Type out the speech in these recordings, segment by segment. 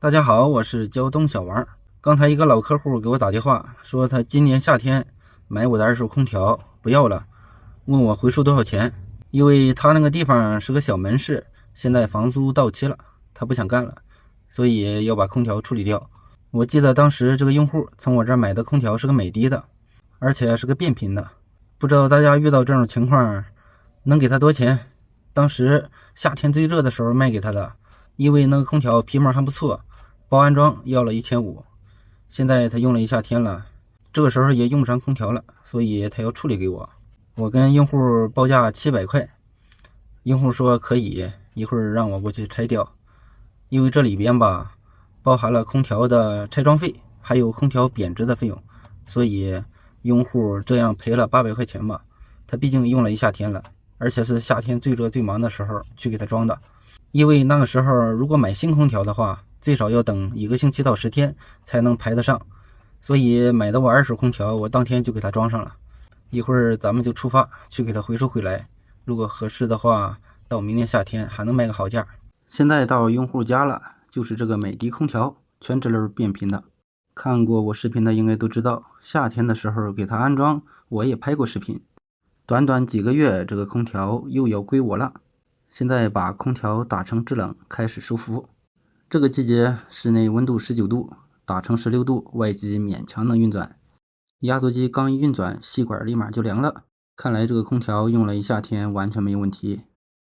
大家好，我是胶东小王。刚才一个老客户给我打电话，说他今年夏天买我的二手空调不要了，问我回收多少钱。因为他那个地方是个小门市，现在房租到期了，他不想干了，所以要把空调处理掉。我记得当时这个用户从我这儿买的空调是个美的的，而且是个变频的。不知道大家遇到这种情况能给他多少钱？当时夏天最热的时候卖给他的，因为那个空调皮膜还不错，包安装要了1500。现在他用了一夏天了，这个时候也用不上空调了，所以他要处理给我。我跟用户报价700块，用户说可以，一会儿让我过去拆掉。因为这里边吧包含了空调的拆装费，还有空调贬值的费用，所以用户这样赔了800块钱吧。他毕竟用了一夏天了，而且是夏天最热最忙的时候去给他装的。因为那个时候如果买新空调的话，最少要等1个星期到10天才能排得上，所以买的我二手空调，我当天就给他装上了。一会儿咱们就出发去给他回收回来，如果合适的话，到明年夏天还能卖个好价。现在到用户家了，就是这个美的空调，全直流变频的。看过我视频的应该都知道，夏天的时候给他安装，我也拍过视频。短短几个月，这个空调又要归我了。现在把空调打成制冷，开始收服。这个季节室内温度19度，打成16度，外机勉强能运转。压缩机刚一运转，细管立马就凉了。看来这个空调用了一夏天，完全没问题。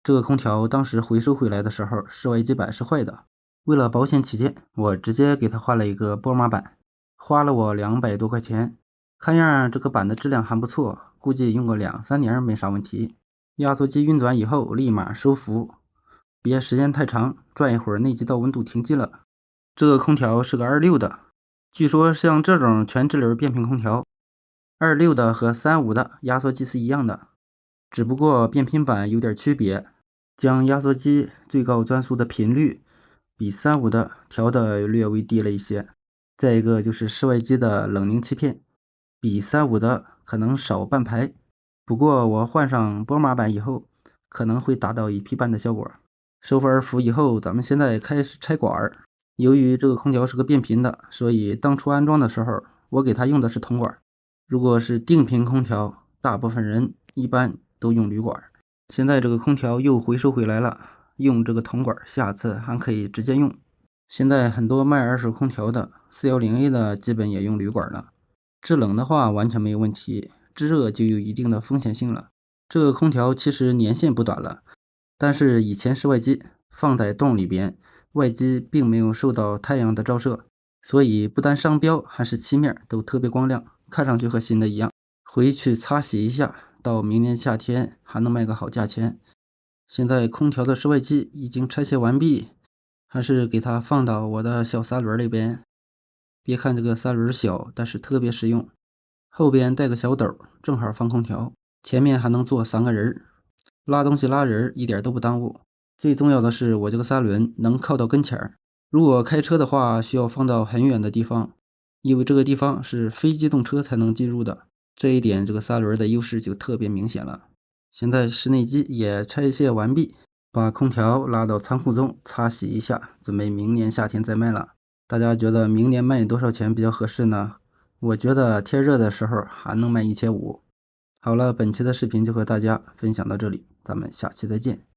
这个空调当时回收回来的时候，室外机板是坏的。为了保险起见，我直接给他换了一个波马板，花了我200多块钱。看样这个板的质量还不错，估计用个2-3年没啥问题。压缩机运转以后，立马收服，别时间太长，转一会儿内机道温度停机了。这个空调是个26的，据说像这种全直流变频空调，26的和35的压缩机是一样的，只不过变频板有点区别，将压缩机最高转速的频率比35的调的略微低了一些。再一个就是室外机的冷凝器片比35的可能少半排，不过我换上波马板以后，可能会达到一批半的效果。收完服以后，咱们现在开始拆管儿。由于这个空调是个变频的，所以当初安装的时候，我给它用的是铜管。如果是定频空调，大部分人一般都用铝管。现在这个空调又回收回来了，用这个铜管，下次还可以直接用。现在很多卖二手空调的410A 的基本也用铝管了。制冷的话完全没有问题，制热就有一定的风险性了。这个空调其实年限不短了，但是以前室外机放在洞里边，外机并没有受到太阳的照射，所以不但上标还是漆面都特别光亮，看上去和新的一样。回去擦洗一下，到明年夏天还能卖个好价钱。现在空调的室外机已经拆卸完毕，还是给它放到我的小三轮里边。别看这个三轮小，但是特别实用，后边带个小斗，正好放空调，前面还能坐3个人，拉东西拉人一点都不耽误。最重要的是我这个三轮能靠到跟前儿，如果开车的话需要放到很远的地方，因为这个地方是非机动车才能进入的，这一点这个三轮的优势就特别明显了。现在室内机也拆卸完毕，把空调拉到仓库中擦洗一下，准备明年夏天再卖了。大家觉得明年卖多少钱比较合适呢？我觉得天热的时候还能卖1500。好了，本期的视频就和大家分享到这里，咱们下期再见。